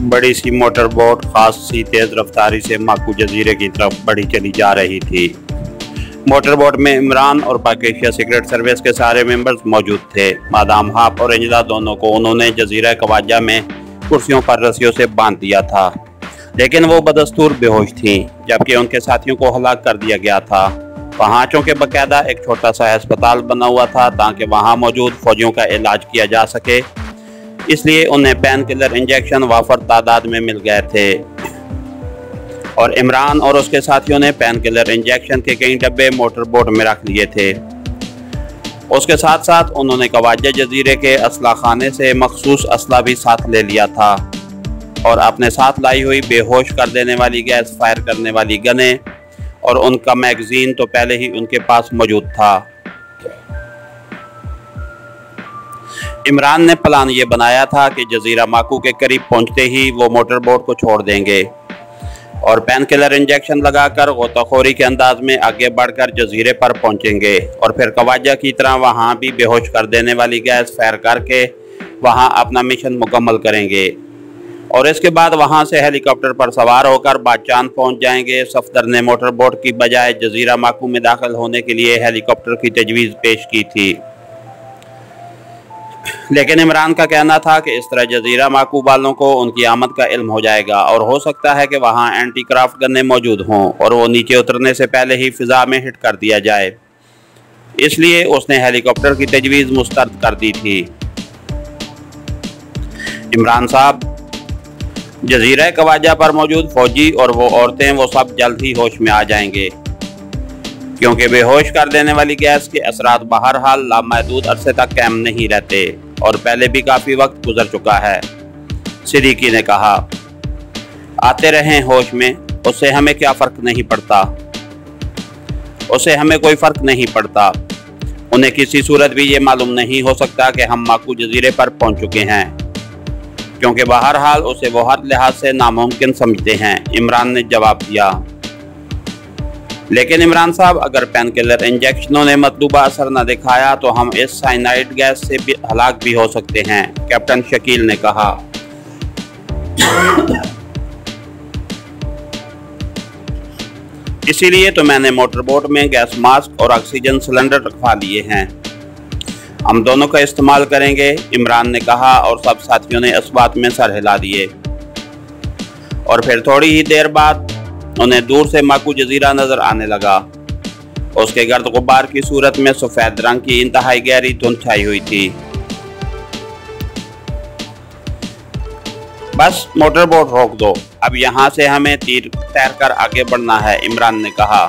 बड़ी सी motor boat खास सी तेज रफ्तारी से माकू जजीरे की तरफ बढ़ी चली जा रही थी। मोटर बोट में इमरान और पाकिस्तान सीक्रेट सर्विस के सारे मेंबर्स मौजूद थे। मादाम हाप और एंजला दोनों को उन्होंने जजीरा कवाजा में कुर्सियों पर रस्सियों से बांध दिया था, लेकिन वो बदस्तूर बेहोश थीं, जबकि उनके साथियों को हलाक कर दिया गया था। वहाँ चूँकि बाकायदा एक छोटा सा अस्पताल बना हुआ था ताकि वहाँ मौजूद फौजियों का इलाज किया जा सके, इसलिए उन्हें पेन किलर इंजेक्शन वाफर तादाद में मिल गए थे और इमरान और उसके साथियों ने पेन किलर इंजेक्शन के कई डब्बे मोटर बोट में रख लिए थे। उसके साथ साथ उन्होंने कवाजा जजीरे के असला खाने से मखसूस असला भी साथ ले लिया था और अपने साथ लाई हुई बेहोश कर देने वाली गैस फायर करने वाली गने और उनका मैगजीन तो पहले ही उनके पास मौजूद था। इमरान ने प्लान ये बनाया था कि जजीरा माकू के करीब पहुंचते ही वो मोटर बोट को छोड़ देंगे और पेन किलर इंजेक्शन लगाकर गोताखोरी के अंदाज में आगे बढ़कर जजीरे पर पहुंचेंगे और फिर कवाजा की तरह वहां भी बेहोश कर देने वाली गैस फायर करके वहां अपना मिशन मुकम्मल करेंगे और इसके बाद वहां से हेलीकॉप्टर पर सवार होकर बादचांद पहुंच जाएंगे। सफदर ने मोटर बोट की बजाय जजीरा माकू में दाखिल होने के लिए हेलीकॉप्टर की तजवीज़ पेश की थी, लेकिन इमरान का कहना था कि इस तरह जजीरा माकू वालों को उनकी आमद का इल्म हो जाएगा और हो सकता है कि वहां एंटी क्राफ्ट गन्ने मौजूद हों और वो नीचे उतरने से पहले ही फिजा में हिट कर दिया जाए, इसलिए उसने हेलीकॉप्टर की तजवीज़ मुस्तरद कर दी थी। इमरान साहब, जजीरा कवाजा पर मौजूद फौजी और वो औरतें वो सब जल्द ही होश में आ जाएंगे, क्योंकि बेहोश कर देने वाली गैस के असरात बहरहाल लामहदूद अरसे तक कायम नहीं रहते और पहले भी काफ़ी वक्त गुजर चुका है। सिद्दीकी ने कहा, आते रहें होश में, उससे हमें क्या फ़र्क नहीं पड़ता, उससे हमें कोई फ़र्क नहीं पड़ता। उन्हें किसी सूरत भी ये मालूम नहीं हो सकता कि हम माकू जजीरे पर पहुंच चुके हैं, क्योंकि बहरहाल उसे वो हर लिहाज से नामुमकिन समझते हैं। इमरान ने जवाब दिया, लेकिन इमरान साहब, अगर पेन किलर इंजेक्शनों ने मतलूबा असर न दिखाया तो हम इस साइनाइड गैस से भी हलाक भी हो सकते हैं, कैप्टन शकील ने कहा। इसीलिए तो मैंने मोटर बोट में गैस मास्क और ऑक्सीजन सिलेंडर रखवा लिए हैं, हम दोनों का इस्तेमाल करेंगे, इमरान ने कहा और सब साथियों ने इस बात में सर हिला दिए। और फिर थोड़ी ही देर बाद उन्हें दूर से माकू जजीरा नजर आने लगा। उसके गर्द गुब्बार की सूरत में सफेद रंग की इंतहाई गहरी धुंध छाई हुई थी। बस मोटर बोट रोक दो, अब यहाँ से हमें तीर तैरकर आगे बढ़ना है, इमरान ने कहा।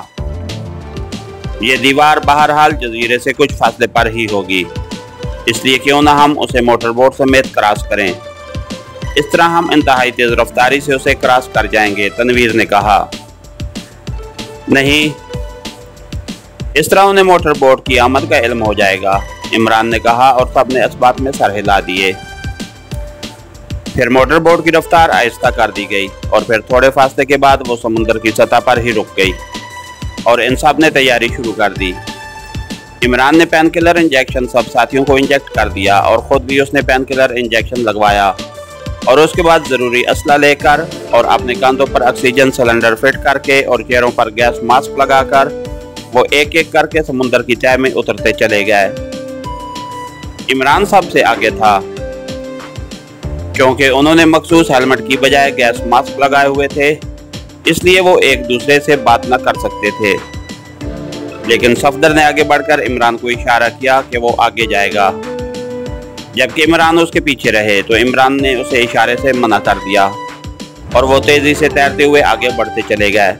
ये दीवार बहरहाल जजीरे से कुछ फासले पर ही होगी, इसलिए क्यों ना हम उसे मोटर बोट समेत क्रॉस करें, इस तरह हम इंतहाई तेज रफ्तारी से उसे क्रॉस कर जाएंगे, तनवीर ने कहा। नहीं, इस तरह उन्हें मोटर बोट की आमद का इल्म हो जाएगा, इमरान ने कहा और सब ने इस बात में सर हिला दिए। फिर मोटर बोट की रफ्तार आहिस्ता कर दी गई और फिर थोड़े फासले के बाद वो समुद्र की सतह पर ही रुक गई और इन सब ने तैयारी शुरू कर दी। इमरान ने पेन किलर इंजेक्शन सब साथियों को इंजेक्ट कर दिया और ख़ुद भी उसने पेन किलर इंजेक्शन लगवाया और उसके बाद ज़रूरी असला लेकर और अपने कंधों पर ऑक्सीजन सिलेंडर फिट करके और चेहरों पर गैस मास्क लगाकर वो एक एक करके समुद्र की तह में उतरते चले गए। इमरान सबसे आगे था, क्योंकि उन्होंने मखसूस हेलमेट की बजाय गैस मास्क लगाए हुए थे, इसलिए वो एक दूसरे से बात न कर सकते थे। लेकिन सफदर ने आगे बढ़कर इमरान को इशारा किया कि वो आगे जाएगा, जबकि इमरान उसके पीछे रहे तो इमरान ने उसे इशारे से मना कर दिया और वो तेजी से तैरते हुए आगे बढ़ते चले गए।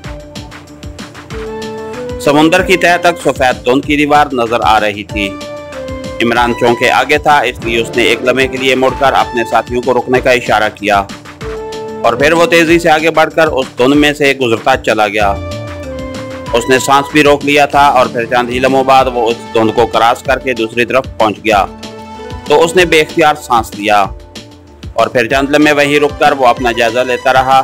समुद्र की तह तक सफेद धुंध की दीवार नजर आ रही थी। इमरान चौंके आगे था, इसलिए उसने एक लम्हे के लिए मुड़कर अपने साथियों को रुकने का इशारा किया और फिर वो तेजी से आगे बढ़कर उस धुंध में से गुजरता चला गया। उसने सांस भी रोक लिया था और फिर चंद ही लम्हों बाद वो उस धुंध को क्रॉस करके दूसरी तरफ पहुंच गया, तो उसने बेख्तियार सांस लिया और फिर चंद लम्हे वहीं रुककर वो अपना जायजा लेता रहा।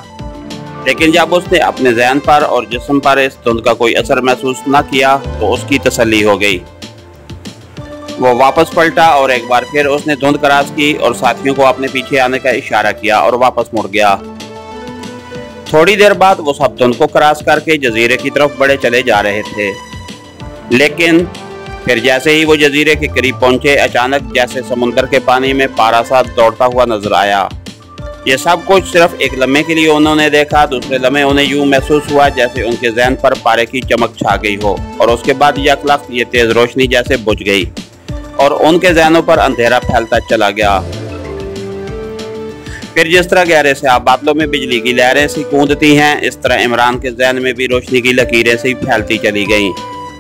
लेकिन जब उसने अपने ज़हन पर और जिस्म पर इस धुंध का कोई असर महसूस न किया तो उसकी तसल्ली हो गई। वो वापस पलटा और एक बार फिर उसने धुंध क्रॉस की और साथियों को अपने पीछे आने का इशारा किया और वापस मुड़ गया। थोड़ी देर बाद वो सब धुंध को क्रॉस करके जजीरे की तरफ बढ़े चले जा रहे थे, लेकिन फिर जैसे ही वो जजीरे के करीब पहुंचे, अचानक जैसे समुंदर के पानी में पारा सा दौड़ता हुआ नजर आया। ये सब कुछ सिर्फ एक लम्हे के लिए उन्होंने देखा। दूसरे लम्हे उन्हें यूं महसूस हुआ जैसे उनके ज़हन पर पारे की चमक छा गई हो, और उसके बाद यकलख्त ये तेज रोशनी जैसे बुझ गई और उनके ज़हनों पर अंधेरा फैलता चला गया। फिर जिस तरह गहरे से आप बादलों में बिजली की लहरें सी कूदती हैं, इस तरह इमरान के जहन में भी रोशनी की लकीरें सी फैलती चली गईं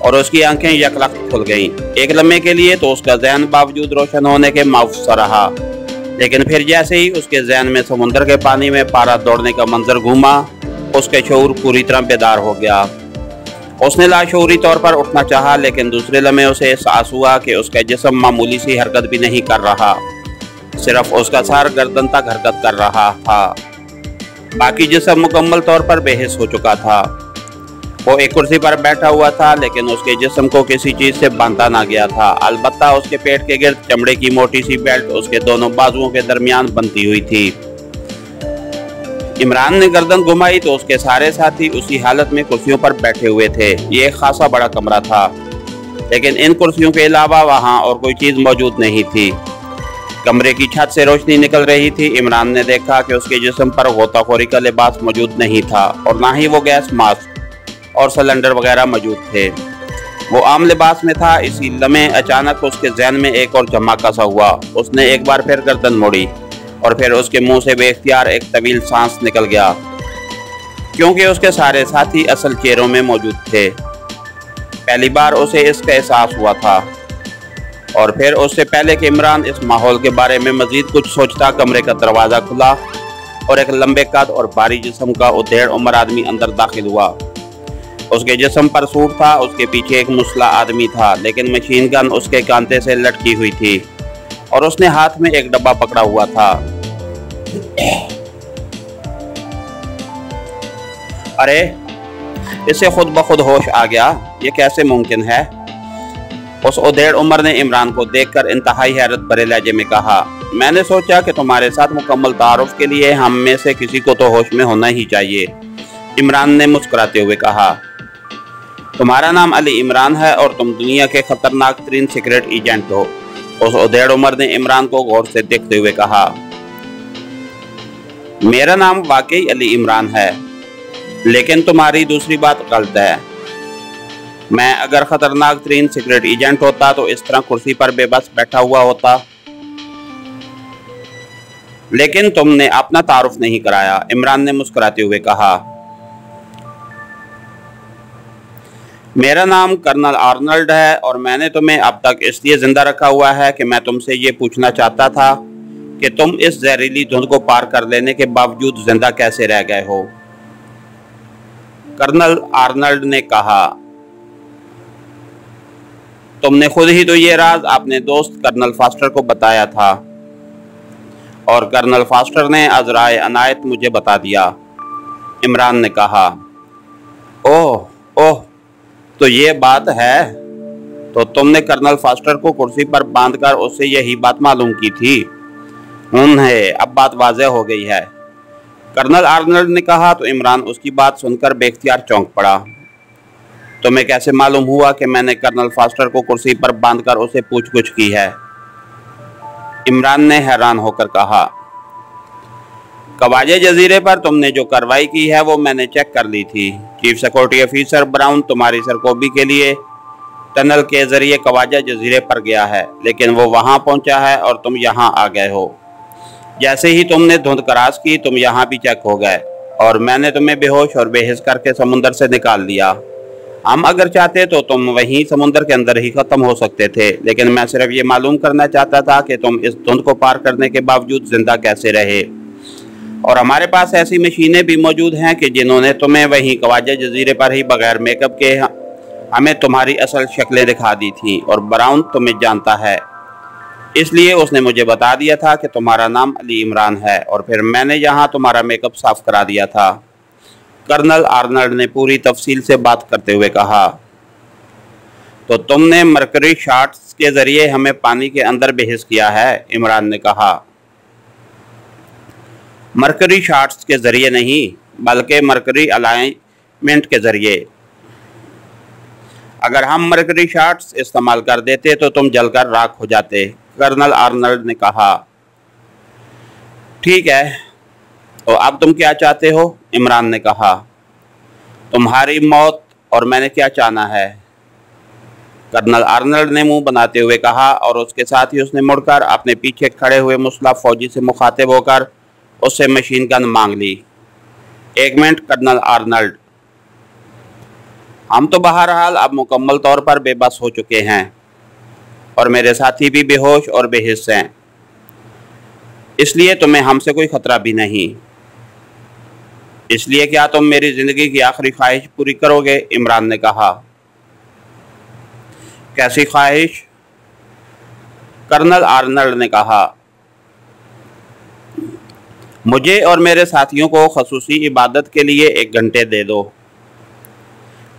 और उसकी आंखें यकलख्त खुल गईं। एक लम्हे के लिए तो उसका जहन बावजूद रोशन होने के मायूस रहा, लेकिन फिर जैसे ही उसके जहन में समुंदर के पानी में पारा दौड़ने का मंजर घूमा, उसके शऊर पूरी तरह बेदार हो गया। उसने लाशऊरी तौर पर उठना चाहा, लेकिन दूसरे लम्हे उसे एहसास हुआ कि उसका जिस्म मामूली सी हरकत भी नहीं कर रहा, सिर्फ उसका सर गर्दन तक हरकत कर रहा था। बाकी जिस्म मुकम्मल तौर पर बेहिस हो चुका था। वो एक कुर्सी पर बैठा हुआ था, लेकिन उसके जिस्म को किसी चीज से बांधा ना गया था। अलबत्ता उसके पेट के गिर्द चमड़े की मोटी सी बेल्ट उसके दोनों बाजुओं के दरमियान बंधी हुई थी। इमरान ने गर्दन घुमाई तो उसके सारे साथी उसी हालत में कुर्सियों पर बैठे हुए थे। ये एक खासा बड़ा कमरा था, लेकिन इन कुर्सियों के अलावा वहाँ और कोई चीज मौजूद नहीं थी। कमरे की छत से रोशनी निकल रही थी। इमरान ने देखा कि उसके जिस्म पर गोताखोरी का लिबास मौजूद नहीं था और ना ही वो गैस मास्क और सिलेंडर वगैरह मौजूद थे। वो आम लिबास में था। इसी लम्हे अचानक उसके जहन में एक और धमाका सा हुआ। उसने एक बार फिर गर्दन मोड़ी और फिर उसके मुंह से बेख्तियार एक तवील सांस निकल गया, क्योंकि उसके सारे साथी असल चेहरों में मौजूद थे। पहली बार उसे इसका एहसास हुआ था, और फिर उससे पहले कि इमरान इस माहौल के बारे में मजीद कुछ सोचता, कमरे का दरवाज़ा खुला और एक लंबे कद और भारी जिस्म का उधेड़ उम्र आदमी अंदर दाखिल हुआ। उसके जिस्म पर सूट था, उसके पीछे एक मुसला आदमी था, लेकिन मशीन गन उसके कांटे से लटकी हुई थी और उसने हाथ में एक डब्बा पकड़ा हुआ था। अरे, इसे खुद ब खुद होश आ गया, ये कैसे मुमकिन है? उस उधेड़ उमर ने इमरान को देखकर इंतहाई हैरत भरे लहजे में कहा, मैंने सोचा कि तुम्हारे साथ मुकम्मल तारुफ के लिए हम में से किसी को तो होश में होना ही चाहिए। इमरान ने मुस्कुराते हुए कहा, तुम्हारा नाम अली इमरान है और तुम दुनिया के खतरनाक तरीन सीक्रेट एजेंट हो। उस उधेड़ उमर ने इमरान को गौर से देखते हुए कहा, मेरा नाम वाकई अली इमरान है, लेकिन तुम्हारी दूसरी बात गलत है। मैं अगर खतरनाक तरीन सीक्रेट एजेंट होता तो इस तरह कुर्सी पर बेबस बैठा हुआ होता, लेकिन तुमने अपना तारुफ नहीं कराया। इमरान ने मुस्कुराते हुए कहा, मेरा नाम कर्नल आर्नल्ड है और मैंने तुम्हें अब तक इसलिए जिंदा रखा हुआ है कि मैं तुमसे ये पूछना चाहता था कि तुम इस जहरीली धुंध को पार कर लेने के बावजूद जिंदा कैसे रह गए हो। कर्नल आर्नल्ड ने कहा, तुमने खुद ही तो ये राज अपने दोस्त कर्नल फास्टर को बताया था और कर्नल फास्टर ने अज़राए अनायत मुझे बता दिया। इमरान ने कहा, ओह ओह, तो ये बात है। तो तुमने कर्नल फास्टर को कुर्सी पर बांधकर उससे यही बात मालूम की थी? है, अब बात वाज़ेह हो गई है, कर्नल आर्नल्ड ने कहा। तो इमरान उसकी बात सुनकर बेख्तियार चौंक पड़ा। तुम्हें कैसे मालूम हुआ कि मैंने कर्नल फास्टर को कुर्सी पर बांधकर उसे पूछ-गुछ की है? इमरान ने हैरान होकर कहा, कवाजे जजीरे पर तुमने जो कार्रवाई की है वो मैंने चेक कर ली थी। चीफ सिक्योरिटी ऑफिसर ब्राउन तुम्हारी सरकोबी के लिए टनल के जरिए कवाजा जजीरे पर गया है, लेकिन वो वहां पहुंचा है और तुम यहां आ गए हो। जैसे ही तुमने धुंध क्रॉस की, तुम यहां भी चेक हो गए और मैंने तुम्हें बेहोश और बेहिस करके समुंदर से निकाल लिया। हम अगर चाहते तो तुम वहीं समुंदर के अंदर ही खत्म हो सकते थे, लेकिन मैं सिर्फ ये मालूम करना चाहता था कि तुम इस धुंध को पार करने के बावजूद जिंदा कैसे रहे। और हमारे पास ऐसी मशीनें भी मौजूद हैं कि जिन्होंने तुम्हें वहीं कवाजा जजीरे पर ही बगैर मेकअप के हमें तुम्हारी असल शक्लें दिखा दी थी। और ब्राउन तुम्हें जानता है, इसलिए उसने मुझे बता दिया था कि तुम्हारा नाम अली इमरान है, और फिर मैंने यहाँ तुम्हारा मेकअप साफ करा दिया था। कर्नल आर्नल्ड ने पूरी तफसील से बात करते हुए कहा, तो तुमने मरकरी शॉट्स के जरिए हमें पानी के अंदर बेहिस किया है, इमरान ने कहा। मरकरी शॉट्स के जरिए नहीं, बल्कि मरकरी अलाइनमेंट के जरिए। अगर हम मरकरी शॉट्स इस्तेमाल कर देते तो तुम जलकर राख हो जाते, कर्नल आर्नल्ड ने कहा। ठीक है, तो अब तुम क्या चाहते हो, इमरान ने कहा। तुम्हारी मौत, और मैंने क्या चाहना है, कर्नल आर्नल्ड ने मुंह बनाते हुए कहा, और उसके साथ ही उसने मुड़कर अपने पीछे खड़े हुए मुसल्लह फौजी से मुखातिब होकर उससे मशीन गन मांग ली। एक मिनट कर्नल आर्नल्ड, हम तो बहरहाल अब मुकम्मल तौर पर बेबस हो चुके हैं और मेरे साथी भी बेहोश और बेहिस हैं, इसलिए तुम्हें हमसे कोई खतरा भी नहीं। इसलिए क्या तुम मेरी जिंदगी की आखिरी ख्वाहिश पूरी करोगे, इमरान ने कहा। कैसी ख्वाहिश, कर्नल आर्नल्ड ने कहा। मुझे और मेरे साथियों को खसूसी इबादत के लिए 1 घंटे दे दो,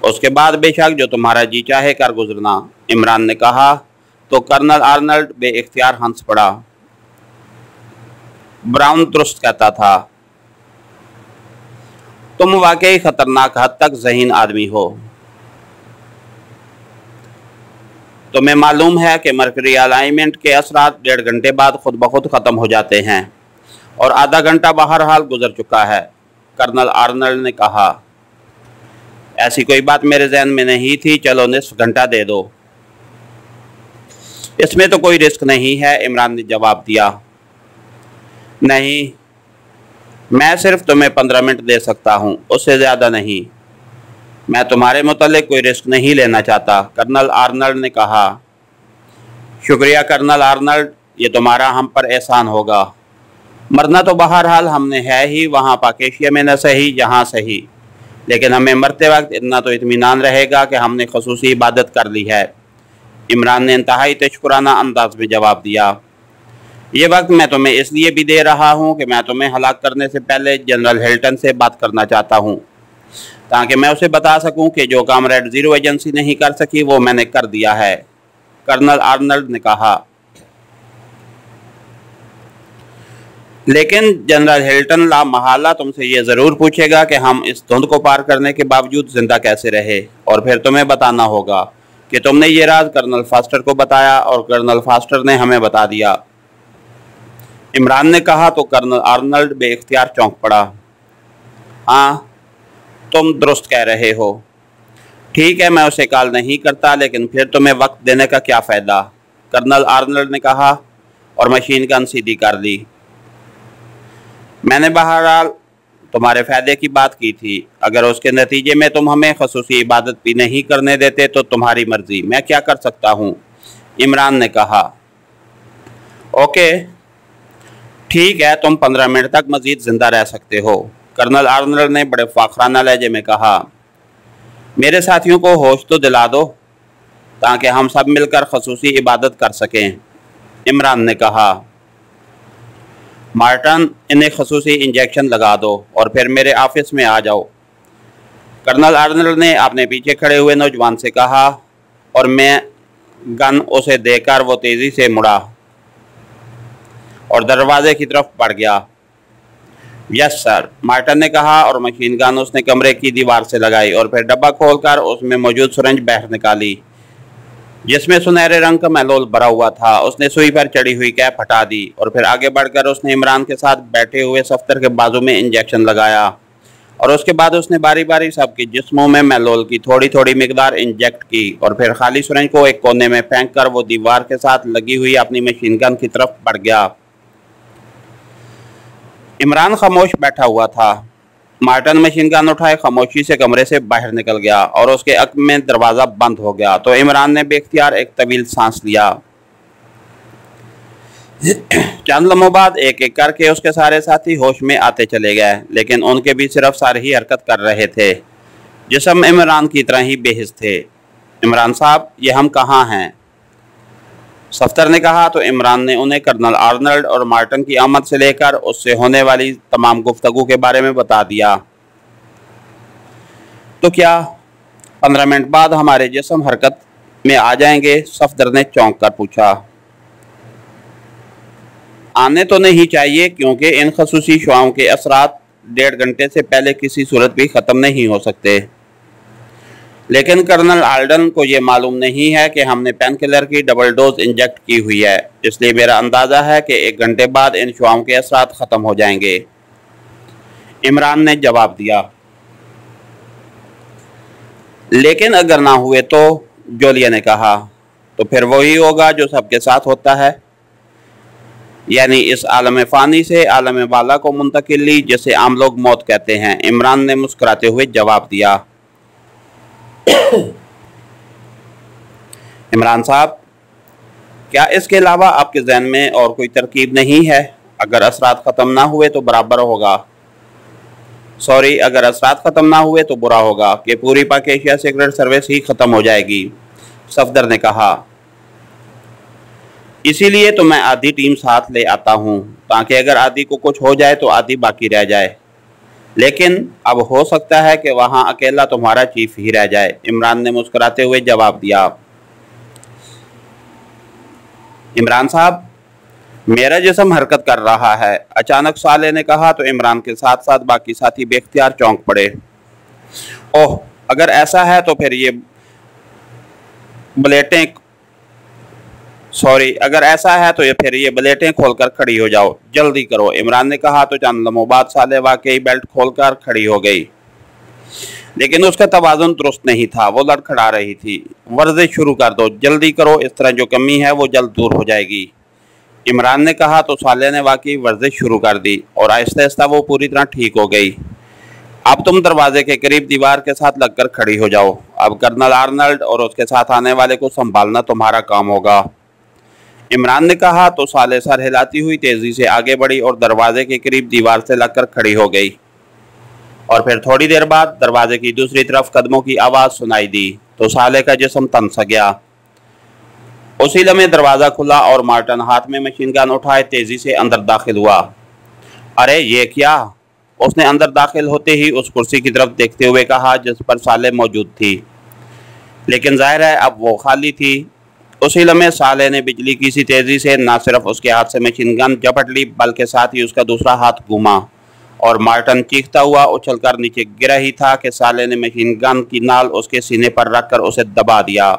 उसके बाद बेशक जो तुम्हारा जी चाहे कर गुजरना, इमरान ने कहा। तो कर्नल आर्नल्ड बेइख्तियार हंस पड़ा। ब्राउन दुरुस्त कहता था, तुम वाकई खतरनाक हद तक ज़हीन आदमी हो। तुम्हें मालूम है कि मरकरी अलाइनमेंट के असरात 1.5 घंटे बाद खुद ब खुद ख़त्म हो जाते हैं और आधा घंटा बहरहाल गुजर चुका है, कर्नल आर्नल्ड ने कहा। ऐसी कोई बात मेरे जहन में नहीं थी, चलो निस्फ घंटा दे दो। इसमें तो कोई रिस्क नहीं है, इमरान ने जवाब दिया। नहीं, मैं सिर्फ तुम्हें 15 मिनट दे सकता हूँ, उससे ज़्यादा नहीं। मैं तुम्हारे मुतालिक कोई रिस्क नहीं लेना चाहता, कर्नल आर्नल्ड ने कहा। शुक्रिया कर्नल आर्नल्ड, ये तुम्हारा हम पर एहसान होगा। मरना तो बहरहाल हमने है ही, वहाँ पाकेशिया में न सही जहाँ सही, लेकिन हमें मरते वक्त इतना तो इत्मीनान रहेगा कि हमने खसूसी इबादत कर ली है, इमरान ने इंतहाई तशकुराना अंदाज में जवाब दिया। ये वक्त मैं तुम्हें इसलिए भी दे रहा हूँ कि मैं तुम्हें हलाक करने से पहले जनरल हिल्टन से बात करना चाहता हूँ, ताकि मैं उसे बता सकूँ कि जो काम रेड ज़ीरो एजेंसी नहीं कर सकी वो मैंने कर दिया है, कर्नल आर्नल्ड ने कहा। लेकिन जनरल हिल्टन ला महाला तुमसे ये ज़रूर पूछेगा कि हम इस धुंध को पार करने के बावजूद जिंदा कैसे रहे, और फिर तुम्हें बताना होगा कि तुमने ये राज कर्नल फास्टर को बताया और कर्नल फास्टर ने हमें बता दिया, इमरान ने कहा। तो कर्नल आर्नल्ड बेइख्तियार चौंक पड़ा। हाँ, तुम दुरुस्त कह रहे हो। ठीक है, मैं उसे कॉल नहीं करता, लेकिन फिर तुम्हें वक्त देने का क्या फ़ायदा, कर्नल आर्नल्ड ने कहा और मशीन गन सीधी कर ली। मैंने बहरहाल तुम्हारे फ़ायदे की बात की थी, अगर उसके नतीजे में तुम हमें खसूसी इबादत भी नहीं करने देते तो तुम्हारी मर्ज़ी, मैं क्या कर सकता हूँ, इमरान ने कहा। ओके ठीक है, तुम 15 मिनट तक मज़ीद ज़िंदा रह सकते हो, कर्नल आर्नल्ड ने बड़े फ़ाखराना लहजे में कहा। मेरे साथियों को होश तो दिला दो ताकि हम सब मिलकर खसूसी इबादत कर सकें, इमरान ने कहा। मार्टन, इन्हें खसूसी इंजेक्शन लगा दो और फिर मेरे ऑफिस में आ जाओ, कर्नल आर्नल्ड ने अपने पीछे खड़े हुए नौजवान से कहा, और मैं गन उसे देकर वो तेज़ी से मुड़ा और दरवाजे की तरफ बढ़ गया। यस सर, मार्टन ने कहा और मशीन गन उसने कमरे की दीवार से लगाई और फिर डब्बा खोलकर उसमें मौजूद सिरिंज बाहर निकाली, जिसमें सुनहरे रंग का मैलोल भरा हुआ था। उसने सुई पर चढ़ी हुई कैप हटा दी और फिर आगे बढ़कर उसने इमरान के साथ बैठे हुए सफ्तर के बाजू में इंजेक्शन लगाया, और उसके बाद उसने बारी बारी सबके जिस्मों में मैलोल की थोड़ी थोड़ी मिकदार इंजेक्ट की और फिर खाली सिरिंज को एक कोने में फेंक कर वो दीवार के साथ लगी हुई अपनी मशीन गन की तरफ बढ़ गया। इमरान खामोश बैठा हुआ था। मार्टन मशीन गन उठाए खामोशी से कमरे से बाहर निकल गया और उसके अक में दरवाज़ा बंद हो गया। तो इमरान ने बेख्तियार एक तवील सांस लिया। चंद लम्हों बाद एक एक करके उसके सारे साथी होश में आते चले गए, लेकिन उनके भी सिर्फ सारे ही हरकत कर रहे थे, जिस्म इमरान की तरह ही बेहिस थे। इमरान साहब, ये हम कहाँ हैं, सफ्तर ने कहा। तो इमरान ने उन्हें कर्नल आर्नल्ड और मार्टन की आमद से लेकर उससे होने वाली तमाम गुफ्तगू के बारे में बता दिया। तो क्या 15 मिनट बाद हमारे जिस्म हरकत में आ जाएंगे? सफदर ने चौंक कर पूछा। आने तो नहीं चाहिए, क्योंकि इन खसूसी शुआओं के असरात 1.5 घंटे से पहले किसी सूरत भी ख़त्म नहीं हो सकते। लेकिन कर्नल आल्डन को ये मालूम नहीं है कि हमने पेन किलर की डबल डोज इंजेक्ट की हुई है, इसलिए मेरा अंदाज़ा है कि 1 घंटे बाद इन शुआओं के असरात ख़त्म हो जाएंगे, इमरान ने जवाब दिया। लेकिन अगर ना हुए तो, जोलिया ने कहा। तो फिर वही होगा जो सबके साथ होता है, यानी इस आलम फ़ानी से आलम बाला को मुंतकिली, जिसे आम लोग मौत कहते हैं, इमरान ने मुस्कुराते हुए जवाब दिया। इमरान साहब, क्या इसके अलावा आपके जहन में और कोई तरकीब नहीं है? अगर असरात ख़त्म ना हुए तो बराबर होगा, सॉरी, अगर असरात ख़त्म ना हुए तो बुरा होगा कि पूरी पाक एशिया सीक्रेट सर्विस ही ख़त्म हो जाएगी, सफदर ने कहा। इसीलिए तो मैं आधी टीम साथ ले आता हूँ, ताकि अगर आधी को कुछ हो जाए तो आधी बाकी रह जाए। लेकिन अब हो सकता है कि वहाँ अकेला तुम्हारा चीफ ही रह जाए, इमरान ने मुस्कुराते हुए जवाब दिया। इमरान साहब, मेरा जिस्म हरकत कर रहा है, अचानक साले ने कहा तो इमरान के साथ साथ बाकी साथी बेख्तियार चौंक पड़े। ओह, अगर ऐसा है तो फिर ये बुलेटें बुलेटें खोलकर खड़ी हो जाओ, जल्दी करो, इमरान ने कहा तो चंद लम्हों बाद साले वाकई बेल्ट खोलकर खड़ी हो गई। लेकिन उसका तवाज़ुन दुरुस्त नहीं था, वो लड़खड़ा रही थी। वर्जिश शुरू कर दो, जल्दी करो, इस तरह जो कमी है वो जल्द दूर हो जाएगी, इमरान ने कहा तो साले ने वाकई वर्जिश शुरू कर दी और आहिस्ता आहिस्ता वो पूरी तरह ठीक हो गई। अब तुम दरवाजे के करीब दीवार के साथ लगकर खड़ी हो जाओ। अब कर्नल आर्नल्ड और उसके साथ आने वाले को संभालना तुम्हारा काम होगा, इमरान ने कहा तो साले सर हिलाती हुई तेजी से आगे बढ़ी और दरवाजे के करीब दीवार से लगकर खड़ी हो गई। और फिर थोड़ी देर बाद दरवाजे की दूसरी तरफ कदमों की आवाज़ सुनाई दी तो साले का जिस्म तन सा गया। उसी लम्हे दरवाज़ा खुला और मार्टन हाथ में मशीन गन उठाए तेजी से अंदर दाखिल हुआ। अरे ये क्या? उसने अंदर दाखिल होते ही उस कुर्सी की तरफ देखते हुए कहा जिस पर साले मौजूद थी, लेकिन जाहिर है अब वो खाली थी। उसी लम्हे साले ने बिजली की सी तेजी से न सिर्फ उसके हाथ से मशीन गन झपट ली, बल्कि साथ ही उसका दूसरा हाथ घूमा और मार्टन चीखता हुआ उछलकर नीचे गिरा ही था कि साले ने मशीन गन की नाल उसके सीने पर रखकर उसे दबा दिया।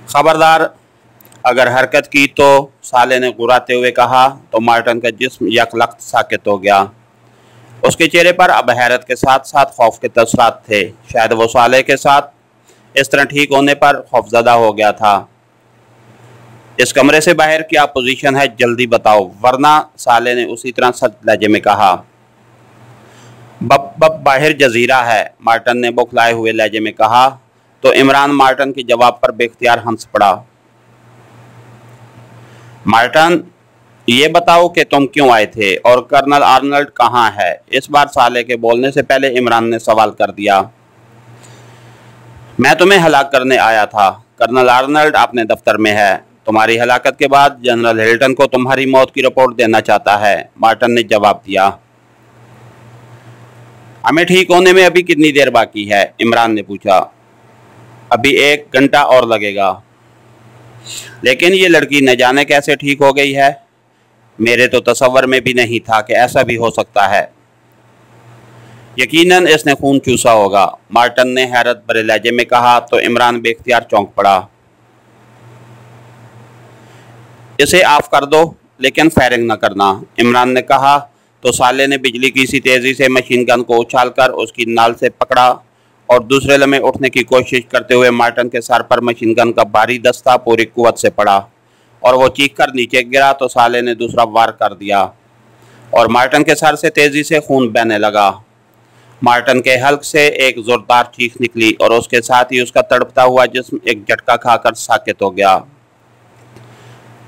खबरदार, अगर हरकत की तो, साले ने गुर्राते हुए कहा तो मार्टन का जिस्म यकलख्त साकित हो गया। उसके चेहरे पर अब हैरत के साथ साथ खौफ के तसरात थे। शायद वो साले के साथ इस तरह ठीक होने पर खौफजदा हो गया था। इस कमरे से बाहर क्या पोजीशन है, जल्दी बताओ, वरना, साले ने उसी तरह सख्त लहजे में कहा। बब बाहर जजीरा है, मार्टन ने बौखलाए हुए लहजे में कहा तो इमरान मार्टन के जवाब पर बेख्तियार हंस पड़ा। मार्टन, ये बताओ कि तुम क्यों आए थे और कर्नल आर्नल्ड कहाँ है? इस बार साले के बोलने से पहले इमरान ने सवाल कर दिया। मैं तुम्हें हलाक करने आया था, कर्नल आर्नल्ड अपने दफ्तर में है। तुम्हारी हलाकत के बाद जनरल हिल्टन को तुम्हारी मौत की रिपोर्ट देना चाहता है, मार्टन ने जवाब दिया। हमें ठीक होने में अभी कितनी देर बाकी है? इमरान ने पूछा। अभी 1 घंटा और लगेगा। लेकिन ये लड़की न जाने कैसे ठीक हो गई है, मेरे तो तसव्वुर में भी नहीं था कि ऐसा भी हो सकता है। यकीनन इसने खून चूसा होगा, मार्टन ने हैरत भरे लहजे में कहा तो इमरान बेख्तियार चौंक पड़ा। इसे ऑफ कर दो, लेकिन फायरिंग न करना, इमरान ने कहा तो साले ने बिजली की सी तेजी से मशीन गन को उछालकर उसकी नाल से पकड़ा और दूसरे लम्हे उठने की कोशिश करते हुए मार्टन के सर पर मशीन गन का भारी दस्ता पूरी कुव्वत से पड़ा और वो चीखकर नीचे गिरा तो साले ने दूसरा वार कर दिया और मार्टन के सर से तेजी से खून बहने लगा। मार्टन के हल्क से एक जोरदार चीख निकली और उसके साथ ही उसका तड़पता हुआ जिस्म एक झटका खाकर साकित हो गया।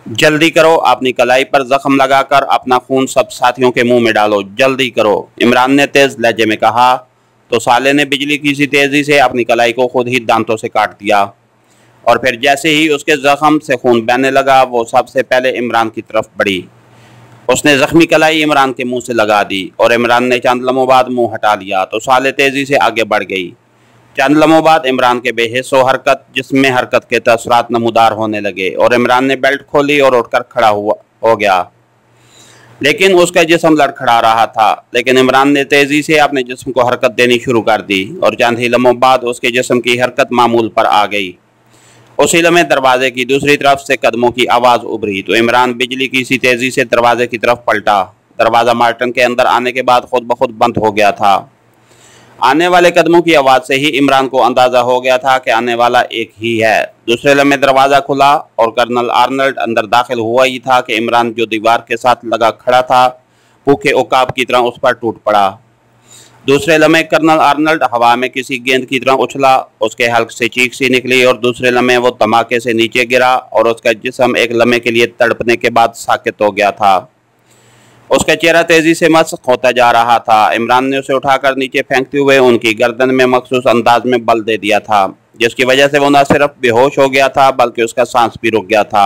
जल्दी करो, अपनी कलाई पर जख्म लगाकर अपना खून सब साथियों के मुंह में डालो, जल्दी करो, इमरान ने तेज लहजे में कहा तो साले ने बिजली की सी तेजी से अपनी कलाई को खुद ही दांतों से काट दिया और फिर जैसे ही उसके जख्म से खून बहने लगा वो सबसे पहले इमरान की तरफ बढ़ी। उसने जख्मी कलाई इमरान के मुंह से लगा दी और इमरान ने चंद लम्हों बाद मुंह हटा लिया तो साले तेजी से आगे बढ़ गई चंद लम्हों बाद इमरान के बेहिस्सो हरकत जिस्म हरकत के तसरात नमूदार होने लगे और इमरान ने बेल्ट खोली और उठकर खड़ा हो गया, लेकिन उसका जिस्म लड़खड़ा रहा था। लेकिन इमरान ने तेजी से अपने जिस्म को हरकत देनी शुरू कर दी और चंद ही लम्हों बाद उसके जिस्म की हरकत मामूल पर आ गई। उसी लम्हे दरवाजे की दूसरी तरफ से कदमों की आवाज़ उभरी तो इमरान बिजली की सी तेजी से दरवाजे की तरफ पलटा। दरवाज़ा मार्टन के अंदर आने के बाद खुद ब खुद बंद हो गया था। आने वाले कदमों की आवाज़ से ही इमरान को अंदाज़ा हो गया था कि आने वाला एक ही है। दूसरे लम्हे दरवाज़ा खुला और कर्नल आर्नल्ड अंदर दाखिल हुआ ही था कि इमरान जो दीवार के साथ लगा खड़ा था भूखे उकाब की तरह उस पर टूट पड़ा। दूसरे लम्हे कर्नल आर्नल्ड हवा में किसी गेंद की तरह उछला, उसके हल्क से चीख सी निकली और दूसरे लम्हे वो धमाके से नीचे गिरा और उसका जिस्म एक लम्हे के लिए तड़पने के बाद साकित हो गया था। उसका चेहरा तेजी से मस्क होता जा रहा था। इमरान ने उसे उठाकर नीचे फेंकते हुए उनकी गर्दन में मखसूस अंदाज में बल दे दिया था, जिसकी वजह से वो न सिर्फ बेहोश हो गया था बल्कि उसका सांस भी रुक गया था।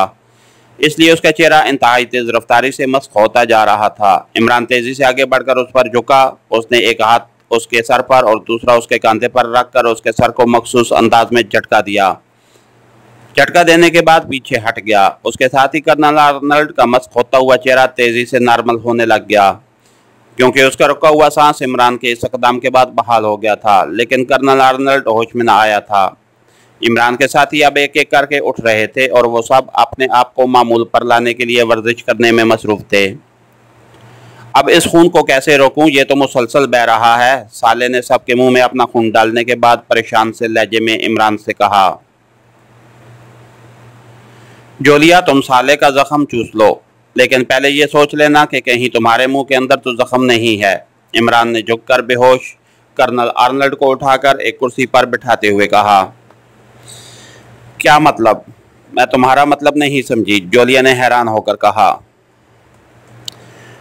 इसलिए उसका चेहरा इंतहाई तेज रफ्तारी से मस्क होता जा रहा था। इमरान तेजी से आगे बढ़कर उस पर झुका। उसने एक हाथ उसके सर पर और दूसरा उसके कंधे पर रखकर उसके सर को मखसूस अंदाज में झटका दिया। झटका देने के बाद पीछे हट गया। उसके साथ ही कर्नल आर्नल्ड का मस्क होता हुआ चेहरा तेजी से नॉर्मल होने लग गया, क्योंकि उसका रुका हुआ सांस इमरान के इस इक़दाम के बाद बहाल हो गया था। लेकिन कर्नल आर्नल्ड होश में न आया था। इमरान के साथी अब एक एक करके उठ रहे थे और वो सब अपने आप को मामूल पर लाने के लिए वर्जिश करने में मसरूफ थे। अब इस खून को कैसे रोकूं, ये तो मुसलसल बह रहा है, साले ने सबके मुंह में अपना खून डालने के बाद परेशान से लहजे में इमरान से कहा। जोलिया, तुम साले का जख्म चूस लो, लेकिन पहले ये सोच लेना कि कहीं तुम्हारे मुंह के अंदर तो जख्म नहीं है। इमरान ने झुककर बेहोश कर्नल आर्नल्ड को उठाकर एक कुर्सी पर बिठाते हुए कहा। क्या मतलब? मैं तुम्हारा मतलब नहीं समझी, जोलिया ने हैरान होकर कहा।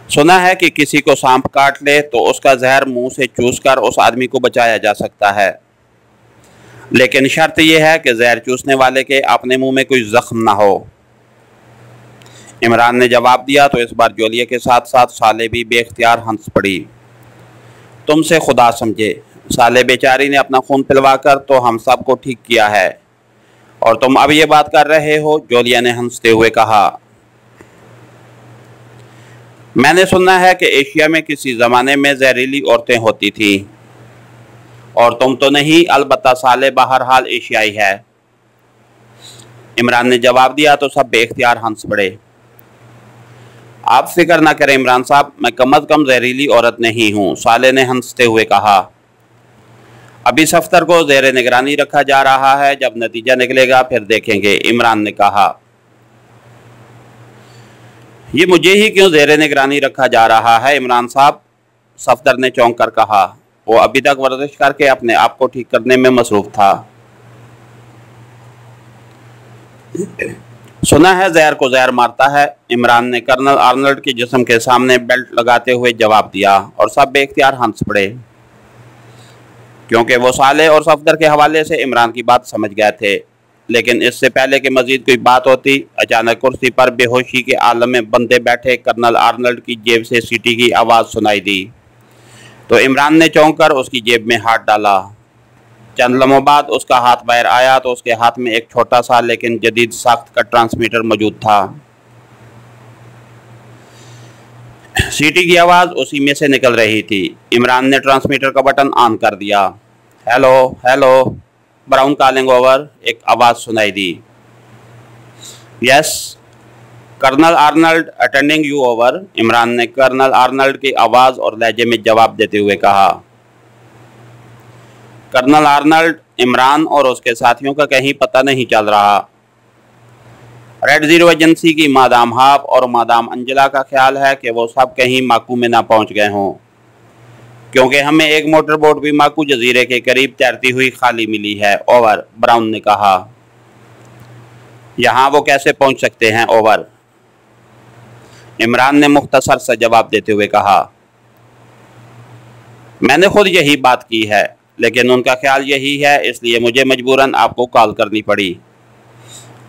सुना है कि किसी को सांप काट ले तो उसका जहर मुंह से चूसकर उस आदमी को बचाया जा सकता है, लेकिन शर्त यह है कि जहर चूसने वाले के अपने मुंह में कोई जख्म ना हो। इमरान ने जवाब दिया तो इस बार जोलिया के साथ साथ साले भी बेख्तियार हंस पड़ी। तुमसे खुदा समझे, साले बेचारी ने अपना खून पिलवाकर तो हम सब को ठीक किया है और तुम अब ये बात कर रहे हो, जोलिया ने हंसते हुए कहा। मैंने सुना है कि एशिया में किसी ज़माने में जहरीली औरतें होती थीं और तुम तो नहीं, अलबत्ता साले बहरहाल एशियाई है। इमरान ने जवाब दिया तो सब बेख्तियार हंस पड़े। आप फिक्र ना करें इमरान साहब, मैं कम अज़ कम जहरीली औरत नहीं हूँ, साले ने हंसते हुए कहा। अभी सफ्तर को ज़ेरे निगरानी रखा जा रहा है, जब नतीजा निकलेगा फिर देखेंगे, इमरान ने कहा। ये मुझे ही क्यों ज़ेरे निगरानी रखा जा रहा है इमरान साहब, सफ्तर ने चौंक कर कहा। वो अभी तक वर्जिश करके अपने आप को ठीक करने में मसरूफ था। सुना है जहर को जहर मारता है, इमरान ने कर्नल आर्नल्ड के जिस्म के सामने बेल्ट लगाते हुए जवाब दिया और सब बेख्तियार हंस पड़े, क्योंकि वो साले और सफदर के हवाले से इमरान की बात समझ गए थे। लेकिन इससे पहले कि मजीद कोई बात होती, अचानक कुर्सी पर बेहोशी के आलम में बंदे बैठे कर्नल आर्नल्ड की जेब से सीटी की आवाज़ सुनाई दी तो इमरान ने चौंक कर उसकी जेब में हाथ डाला। चंद लम्हों बाद उसका हाथ बाहर आया तो उसके हाथ में एक छोटा सा लेकिन जदीद साख्त का ट्रांसमीटर मौजूद था। सीटी की आवाज़ उसी में से निकल रही थी। इमरान ने ट्रांसमीटर का बटन ऑन कर दिया। Hello hello, Brown calling over, एक आवाज़ सुनाई दी। Yes colonel Arnold attending you over, Imran ने कर्नल आर्नल्ड की आवाज़ और लहजे में जवाब देते हुए कहा। कर्नल आर्नल्ड, इमरान और उसके साथियों का कहीं पता नहीं चल रहा। रेड ज़ीरो एजेंसी की मादाम हाफ और मादाम अंजला का ख्याल है कि वो सब कहीं माकू में ना पहुंच गए हों, क्योंकि हमें एक मोटर बोट भी माकू जजीरे के करीब तैरती हुई खाली मिली है, ओवर, ब्राउन ने कहा। यहाँ वो कैसे पहुंच सकते हैं, ओवर, इमरान ने मुख्तसर सा जवाब देते हुए कहा। मैंने खुद यही बात की है, लेकिन उनका ख्याल यही है, इसलिए मुझे मजबूरन आपको कॉल करनी पड़ी।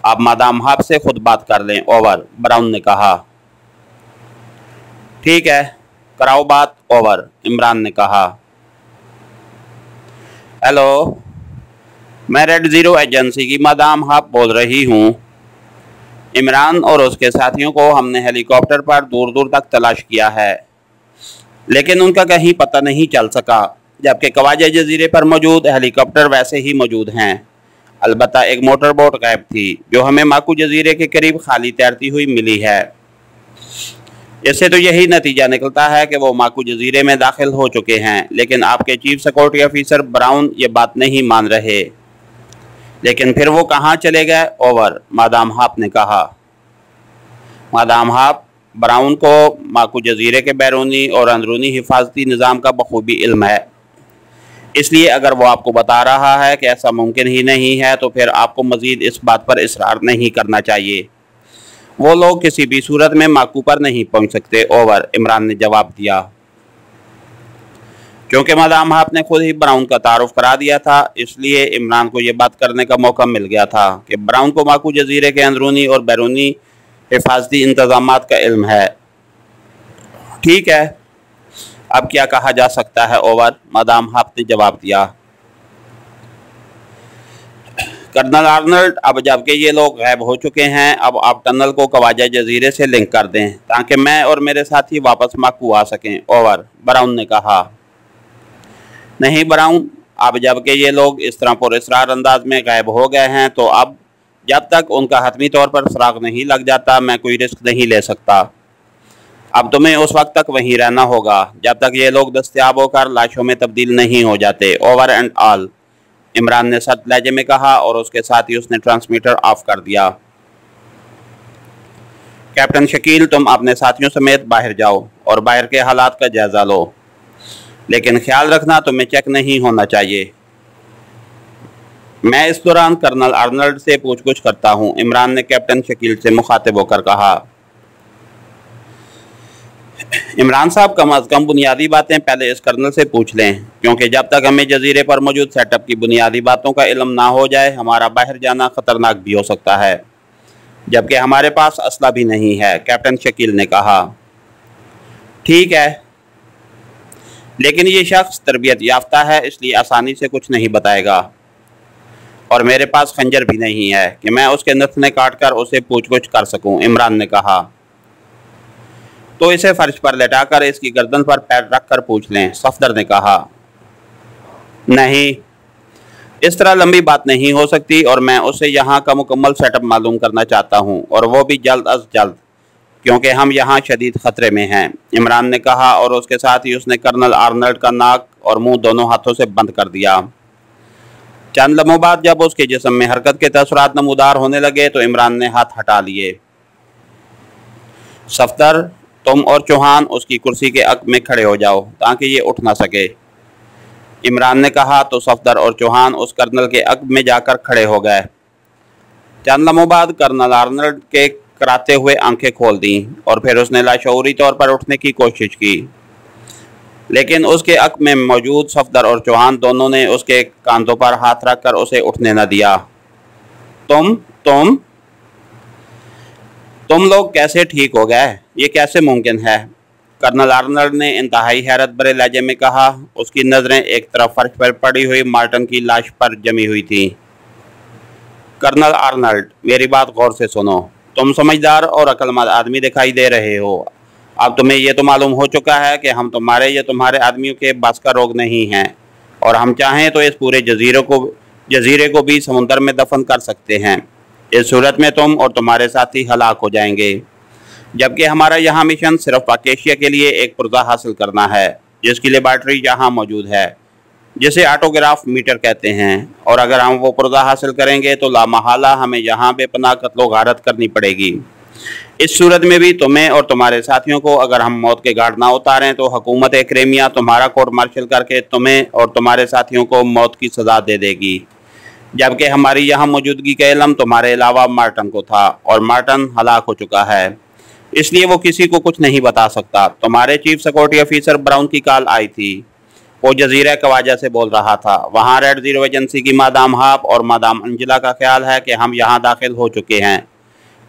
आप मादाम हाफ से खुद बात कर लें, ओवर, ब्राउन ने कहा। ठीक है, कराओ बात, ओवर, इमरान ने कहा। हेलो मैं रेड ज़ीरो एजेंसी की मादाम हाप बोल रही हूँ। इमरान और उसके साथियों को हमने हेलीकॉप्टर पर दूर दूर तक तलाश किया है, लेकिन उनका कहीं पता नहीं चल सका, जबकि ख्वाजा जजीरे पर मौजूद हेलीकॉप्टर वैसे ही मौजूद हैं। अलबत्ता एक मोटर बोट गायब थी, जो हमें माकू जजीरे के करीब खाली तैरती हुई मिली है। इससे तो यही नतीजा निकलता है कि वो माकू जजीरे में दाखिल हो चुके हैं, लेकिन आपके चीफ सिक्योरिटी ऑफिसर ब्राउन ये बात नहीं मान रहे। लेकिन फिर वो कहाँ चले गए? ओवर, मादाम हाप ने कहा। मादाम हाप, ब्राउन को माकू जजीरे के बैरूनी और अंदरूनी हिफाजती निज़ाम का बखूबी इल्म है, इसलिए अगर वो आपको बता रहा है कि ऐसा मुमकिन ही नहीं है, तो फिर आपको मज़ीद इस बात पर इसरार नहीं करना चाहिए। वो लोग किसी भी सूरत में माकू पर नहीं पहुंच सकते। ओवर, इमरान ने जवाब दिया। क्योंकि मादाम हाप ने खुद ही ब्राउन का तारुफ करा दिया था, इसलिए इमरान को ये बात करने का मौका मिल गया था कि ब्राउन को माकू जजीरे के अंदरूनी और बैरूनी हिफाजती इंतजामात का इल्म है। ठीक है, अब क्या कहा जा सकता है? ओवर, मादाम हाप ने जवाब दिया। कर्नल आर्नल्ड, अब जबकि ये लोग गायब हो चुके हैं, अब आप टनल को ख्वाजा जजीरे से लिंक कर दें ताकि मैं और मेरे साथी वापस माकू आ सकें। ओवर, ब्राउन ने कहा। नहीं ब्राउन, अब जबकि ये लोग इस तरह पुरअसरार अंदाज में गायब हो गए हैं, तो अब जब तक उनका हतमी तौर पर सुराग नहीं लग जाता, मैं कोई रिस्क नहीं ले सकता। अब तुम्हें उस वक्त तक वहीं रहना होगा जब तक ये लोग दस्तयाब होकर लाशों में तब्दील नहीं हो जाते। ओवर एंड ऑल, इमरान ने सख्त लहजे में कहा और उसके साथ ही उसने ट्रांसमीटर ऑफ कर दिया। कैप्टन शकील, तुम अपने साथियों समेत बाहर जाओ और बाहर के हालात का जायजा लो, लेकिन ख्याल रखना तुम्हें चेक नहीं होना चाहिए। मैं इस दौरान कर्नल आर्नल्ड से पूछ-गुछ करता हूँ, इमरान ने कैप्टन शकील से मुखातिब होकर कहा। इमरान साहब, कम अज़ कम बुनियादी बातें पहले इस कर्नल से पूछ लें, क्योंकि जब तक हमें जजीरे पर मौजूद सेटअप की बुनियादी बातों का इल्म ना हो जाए, हमारा बाहर जाना ख़तरनाक भी हो सकता है, जबकि हमारे पास असला भी नहीं है, कैप्टन शकील ने कहा। ठीक है, लेकिन ये शख्स तरबियत याफ्ता है, इसलिए आसानी से कुछ नहीं बताएगा, और मेरे पास खंजर भी नहीं है कि मैं उसके नथने काट कर उसे पूछ-गुछ कर सकूं, इमरान ने कहा। तो इसे फर्श पर लेटाकर इसकी गर्दन पर पैर रखकर पूछ लें, सफदर ने कहा। नहीं, इस तरह लंबी बात नहीं हो सकती, और मैं उसे यहाँ का मुकम्मल सेटअप मालूम करना चाहता हूँ, और वो भी जल्द अज जल्द, क्योंकि हम यहाँ शदीद ख़तरे में हैं, इमरान ने कहा, और उसके साथ ही उसने कर्नल आर्नल्ड का नाक और मुंह दोनों हाथों से बंद कर दिया। चंद लम्हों बाद जब उसके जिस्म में हरकत के तसरात नमूदार होने लगे, तो इमरान ने हाथ हटा लिए। सफदर, तुम और चौहान उसकी कुर्सी के अक में खड़े हो जाओ ताकि ये उठ ना सके, इमरान ने कहा। तो सफदर और चौहान उस कर्नल के अक में जाकर खड़े हो गए। चंद लम्हों बाद कर्नल आर्नल्ड के कराते हुए आंखें खोल दी और फिर उसने लाशऊरी तौर पर उठने की कोशिश की, लेकिन उसके अक में मौजूद सफदर और चौहान दोनों ने उसके कांधों पर हाथ रखकर उसे उठने न दिया। तुम लोग कैसे ठीक हो गए? ये कैसे मुमकिन है? कर्नल आर्नल्ड ने इंतहाई हैरत भरे लहजे में कहा। उसकी नज़रें एक तरफ फर्श पर पड़ी हुई मार्टन की लाश पर जमी हुई थी। कर्नल आर्नल्ड, मेरी बात गौर से सुनो। तुम समझदार और अक्लमंद आदमी दिखाई दे रहे हो। अब तुम्हें यह तो मालूम हो चुका है कि हम तुम्हारे या तुम्हारे आदमियों के बस का रोग नहीं हैं, और हम चाहें तो इस पूरे जजीरे को भी समुंदर में दफन कर सकते हैं। इस सूरत में तुम और तुम्हारे साथी हलाक हो जाएंगे, जबकि हमारा यहाँ मिशन सिर्फ पाकेशिया के लिए एक पुर्जा हासिल करना है, जिसकी लेबॉर्ट्री यहाँ मौजूद है, जिसे ऑटोग्राफ मीटर कहते हैं, और अगर हम वो पुर्जा हासिल करेंगे तो लामहाला हमें यहाँ बेपनाह कत्लो गारत करनी पड़ेगी। इस सूरत में भी तुम्हें और तुम्हारे साथियों को अगर हम मौत के घाट ना उतारें तो हुकूमत क्रीमिया तुम्हारा कोर्ट मार्शल करके तुम्हें और तुम्हारे साथियों को मौत की सजा दे देगी, जबकि हमारी यहाँ मौजूदगी का इल्म तुम्हारे अलावा मार्टन को था, और मार्टन हलाक हो चुका है, इसलिए वो किसी को कुछ नहीं बता सकता। तुम्हारे चीफ सिक्योरिटी ऑफिसर ब्राउन की कॉल आई थी, वो जजीरा ख्वाजा से बोल रहा था। वहाँ रेड ज़ीरो एजेंसी की मादाम हाप और मादाम अंजला का ख्याल है कि हम यहाँ दाखिल हो चुके हैं,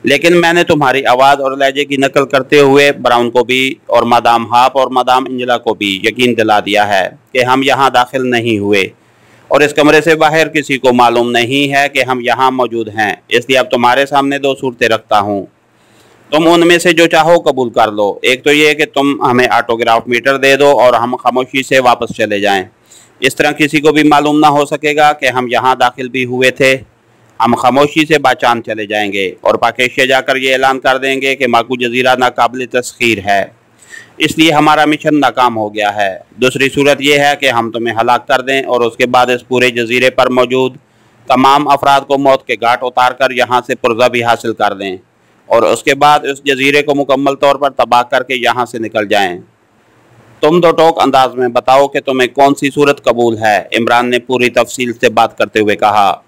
लेकिन मैंने तुम्हारी आवाज़ और लहजे की नकल करते हुए ब्राउन को भी और मादाम हाप और मादाम अंजला को भी यकीन दिला दिया है कि हम यहाँ दाखिल नहीं हुए, और इस कमरे से बाहर किसी को मालूम नहीं है कि हम यहाँ मौजूद हैं, इसलिए अब तुम्हारे सामने दो सूरतें रखता हूँ। तुम उनमें से जो चाहो कबूल कर लो। एक तो ये कि तुम हमें ऑटोग्राफ मीटर दे दो और हम खामोशी से वापस चले जाएं। इस तरह किसी को भी मालूम ना हो सकेगा कि हम यहाँ दाखिल भी हुए थे। हम खामोशी से बाचान चले जाएंगे और पाकिस्तान जाकर ये ऐलान कर देंगे कि माकू जजीरा नाकाबिल तस्खीर है, इसलिए हमारा मिशन नाकाम हो गया है। दूसरी सूरत यह है कि हम तुम्हें हलाक कर दें और उसके बाद इस पूरे जजीरे पर मौजूद तमाम अफराद को मौत के घाट उतार कर यहाँ से पुर्जा भी हासिल कर दें और उसके बाद इस जजीरे को मुकम्मल तौर पर तबाह करके यहाँ से निकल जाएं। तुम दो टोक अंदाज में बताओ कि तुम्हें कौन सी सूरत कबूल है। इमरान ने पूरी तफसील से बात करते हुए कहा।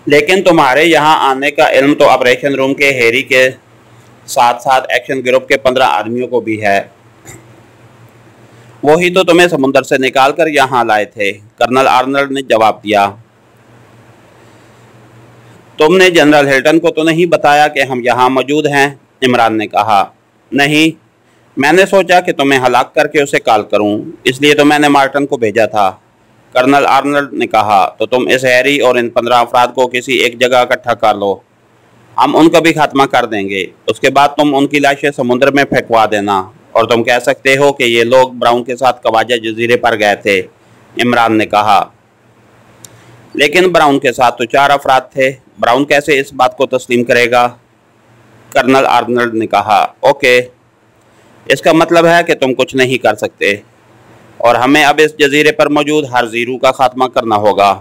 लेकिन तुम्हारे यहाँ आने का इल्म तो ऑपरेशन रूम के हैरी के साथ साथ एक्शन ग्रुप के 15 आदमियों को भी है। वही तो तुम्हें समुंदर से निकाल कर यहाँ लाए थे, कर्नल आर्नल्ड ने जवाब दिया। तुमने जनरल हिल्टन को तो नहीं बताया कि हम यहाँ मौजूद हैं? इमरान ने कहा। नहीं, मैंने सोचा कि तुम्हें हलाक करके उसे कॉल करूं, इसलिए तो मैंने मार्टन को भेजा था, कर्नल आर्नल्ड ने कहा। तो तुम इस हैरी और इन 15 अफराद को किसी एक जगह इकट्ठा कर लो, हम उनका भी खात्मा कर देंगे। उसके बाद तुम उनकी लाशें समुद्र में फेंकवा देना और तुम कह सकते हो कि ये लोग ब्राउन के साथ कवाजा जजीरे पर गए थे, इमरान ने कहा। लेकिन ब्राउन के साथ तो 4 अफराद थे, ब्राउन कैसे इस बात को तस्लीम करेगा? कर्नल आर्नल्ड ने कहा। ओके, इसका मतलब है कि तुम कुछ नहीं कर सकते और हमें अब इस जजीरे पर मौजूद हर जीरू का खात्मा करना होगा।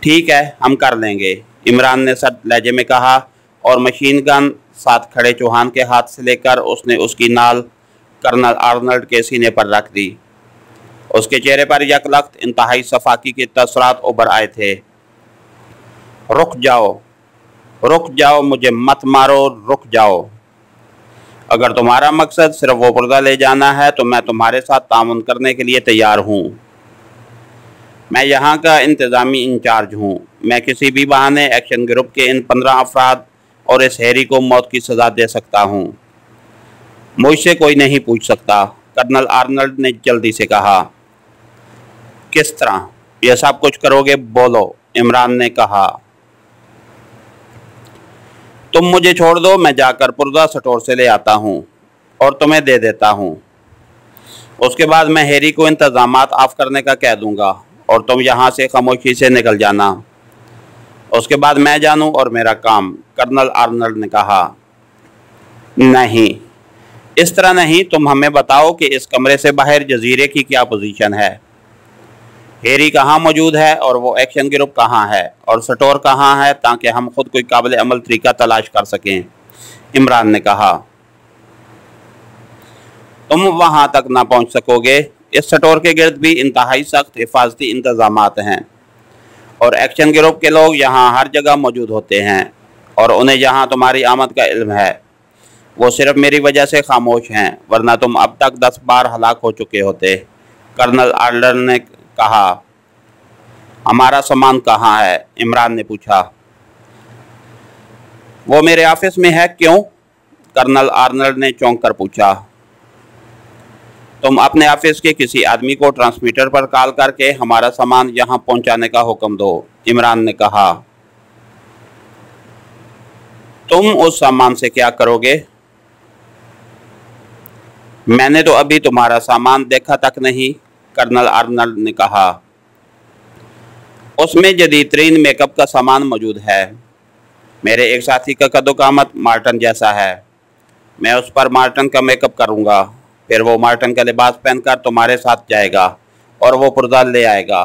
ठीक है, हम कर लेंगे, इमरान ने सख्त लहजे में कहा और मशीन गन साथ खड़े चौहान के हाथ से लेकर उसने उसकी नाल कर्नल आर्नल्ड के सीने पर रख दी। उसके चेहरे पर यकलख्त इंतहाई सफाकी के तसरात उभर आए थे। रुक जाओ, मुझे मत मारो, रुक जाओ। अगर तुम्हारा मकसद सिर्फ वो पर्दा ले जाना है तो मैं तुम्हारे साथ तामुन करने के लिए तैयार हूँ। मैं यहाँ का इंतज़ामी इंचार्ज हूँ। मैं किसी भी बहाने एक्शन ग्रुप के इन 15 अफराद और इस हैरी को मौत की सज़ा दे सकता हूँ। मुझसे कोई नहीं पूछ सकता, कर्नल आर्नल्ड ने जल्दी से कहा। किस तरह यह सब कुछ करोगे, बोलो, इमरान ने कहा। तुम मुझे छोड़ दो, मैं जाकर पुर्जा स्टोर से ले आता हूँ और तुम्हें दे देता हूँ। उसके बाद मैं हैरी को इंतजामात ऑफ करने का कह दूंगा और तुम यहाँ से खामोशी से निकल जाना। उसके बाद मैं जानूँ और मेरा काम, कर्नल आर्नल्ड ने कहा। नहीं, इस तरह नहीं, तुम हमें बताओ कि इस कमरे से बाहर जजीरे की क्या पोजीशन है, हैरी कहाँ मौजूद है और वो एक्शन ग्रुप कहाँ है और स्टोर कहाँ है, ताकि हम खुद कोई काबिल अमल तरीका तलाश कर सकें, इमरान ने कहा। तुम वहाँ तक ना पहुँच सकोगे। इस स्टोर के गिर्द भी इंतहाई सख्त हिफाजती इंतजामात हैं और एक्शन ग्रुप के लोग यहाँ हर जगह मौजूद होते हैं और उन्हें यहाँ तुम्हारी आमद का इल्म है। वो सिर्फ मेरी वजह से खामोश हैं, वरना तुम अब तक 10 बार हलाक हो चुके होते, कर्नल आर्नल्ड ने कहा। हमारा सामान कहाँ है, इमरान ने पूछा। वो मेरे ऑफिस में है। क्यों, कर्नल आर्नल्ड ने चौंक कर पूछा। तुम अपने ऑफिस के किसी आदमी को ट्रांसमीटर पर कॉल करके हमारा सामान यहाँ पहुँचाने का हुक्म दो, इमरान ने कहा। तुम उस सामान से क्या करोगे? मैंने तो अभी तुम्हारा सामान देखा तक नहीं, कर्नल आर्नल्ड ने कहा। उसमें जदीदतरीन मेकअप का सामान मौजूद है। मेरे एक साथी का कदो-कामत मार्टन जैसा है। मैं उस पर मार्टन का मेकअप करूँगा, फिर वो मार्टन का लिबास पहनकर तुम्हारे साथ जाएगा और वो पर्दा ले आएगा।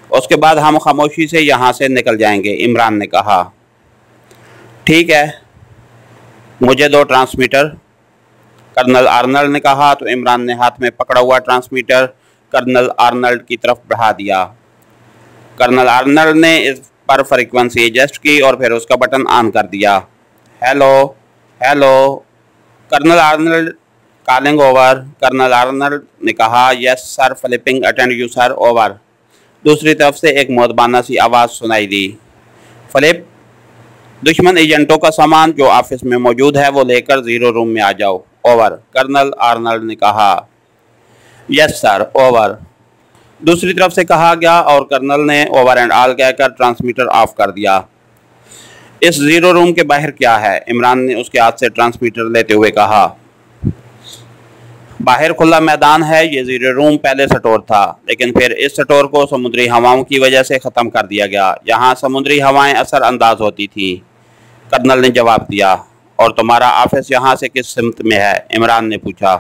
उसके बाद हम खामोशी से यहाँ से निकल जाएंगे, इमरान ने कहा। ठीक है, मुझे दो ट्रांसमीटर, कर्नल आर्नल्ड ने कहा। तो इमरान ने हाथ में पकड़ा हुआ ट्रांसमीटर कर्नल आर्नल्ड की तरफ बढ़ा दिया। कर्नल आर्नल्ड ने इस पर फ्रीक्वेंसी एडजस्ट की और फिर उसका बटन ऑन कर दिया। Hello hello, colonel Arnold calling over, colonel Arnold ने कहा। Yes sir, flipping attend you sir, over. दूसरी तरफ से एक मौतबाना सी आवाज़ सुनाई दी। फ्लिप, दुश्मन एजेंटों का सामान जो ऑफिस में मौजूद है वो लेकर 0 रूम में आ जाओ, ओवर, कर्नल आर्नल्ड ने कहा। Yes sir, over. दूसरी तरफ से कहा गया और कर्नल ने ओवर एंड ऑल कहकर ट्रांसमीटर ऑफ कर दिया। इस जीरो रूम के बाहर क्या है? इमरान ने उसके हाथ से ट्रांसमीटर लेते हुए कहा। बाहर खुला मैदान है। ये जीरो रूम पहले स्टोर था, लेकिन फिर इस स्टोर को समुद्री हवाओं की वजह से ख़त्म कर दिया गया। यहाँ समुद्री हवाएं असरअंदाज होती थी, कर्नल ने जवाब दिया। और तुम्हारा ऑफिस यहाँ से किस सिमत में है? इमरान ने पूछा।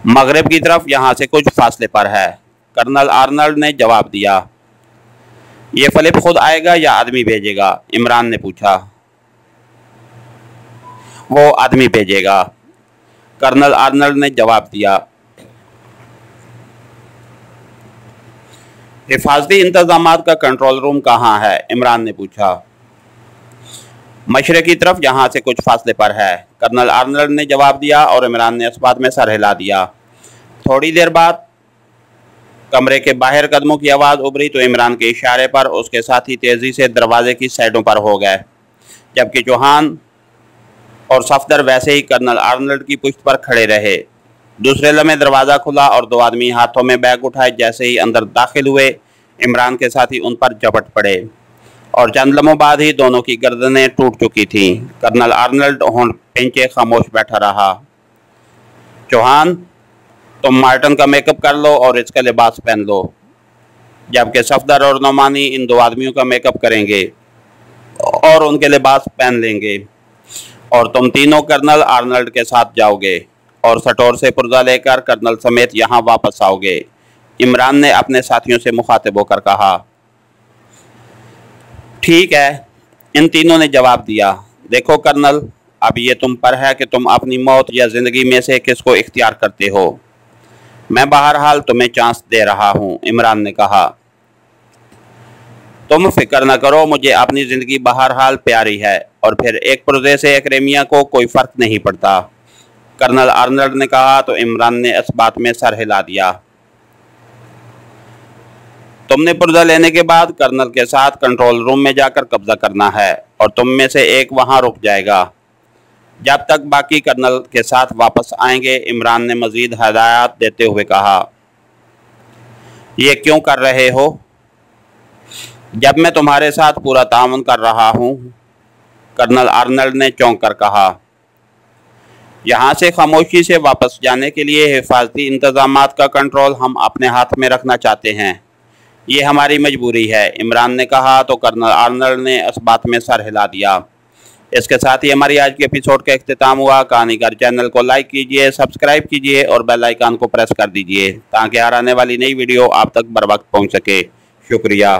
मगरिब की तरफ, यहाँ से कुछ फासले पर है, कर्नल आर्नल्ड ने जवाब दिया। ये फिलिप खुद आएगा या आदमी भेजेगा? इमरान ने पूछा। वो आदमी भेजेगा, कर्नल आर्नल्ड ने जवाब दिया। हिफाजती इंतजामात का कंट्रोल रूम कहाँ है? इमरान ने पूछा। मशरक़ की तरफ, यहाँ से कुछ फासले पर है, कर्नल आर्नल्ड ने जवाब दिया। और इमरान ने इस बात में सर हिला दिया। थोड़ी देर बाद कमरे के बाहर कदमों की आवाज़ उभरी तो इमरान के इशारे पर उसके साथी तेज़ी से दरवाजे की साइडों पर हो गए, जबकि चौहान और सफदर वैसे ही कर्नल आर्नल्ड की पुश्त पर खड़े रहे। दूसरे लम्हे दरवाज़ा खुला और दो आदमी हाथों में बैग उठाए जैसे ही अंदर दाखिल हुए, इमरान के साथी उन पर झपट पड़े और चंद लम्हों बाद ही दोनों की गर्दनें टूट चुकी थीं। कर्नल आर्नल्ड होंठ खींचे खामोश बैठा रहा। चौहान, तुम मार्टिन का मेकअप कर लो और इसका लिबास पहन लो, जबकि सफदर और नौमानी इन दो आदमियों का मेकअप करेंगे और उनके लिबास पहन लेंगे, और तुम तीनों कर्नल आर्नल्ड के साथ जाओगे और स्टोर से पुर्जा लेकर कर्नल समेत यहाँ वापस आओगे, इमरान ने अपने साथियों से मुखातिब होकर कहा। ठीक है, इन तीनों ने जवाब दिया। देखो कर्नल, अब ये तुम पर है कि तुम अपनी मौत या ज़िंदगी में से किसको इख्तियार करते हो। मैं बहरहाल तुम्हें चांस दे रहा हूँ, इमरान ने कहा। तुम फिक्र न करो, मुझे अपनी ज़िंदगी बहरहाल प्यारी है, और फिर एक पुर्जे से एक रेमिया को कोई फ़र्क नहीं पड़ता, कर्नल आर्नल्ड ने कहा। तो इमरान ने इस बात में सर हिला दिया। तुमने पुर्जा लेने के बाद कर्नल के साथ कंट्रोल रूम में जाकर कब्जा करना है, और तुम में से एक वहाँ रुक जाएगा जब तक बाकी कर्नल के साथ वापस आएंगे, इमरान ने मजीद हदायत देते हुए कहा। ये क्यों कर रहे हो? जब मैं तुम्हारे साथ पूरा ताउन कर रहा हूँ, कर्नल आर्नल्ड ने चौंक कर कहा। यहाँ से खामोशी से वापस जाने के लिए हिफाजती इंतजामात का कंट्रोल हम अपने हाथ में रखना चाहते हैं। ये हमारी मजबूरी है, इमरान ने कहा। तो कर्नल आर्नल्ड ने इस बात में सर हिला दिया। इसके साथ ही हमारी आज के एपिसोड का इख्तिताम हुआ। कहानीगर चैनल को लाइक कीजिए, सब्सक्राइब कीजिए और बेल आइकन को प्रेस कर दीजिए ताकि हर आने वाली नई वीडियो आप तक बर वक्त पहुँच सके। शुक्रिया।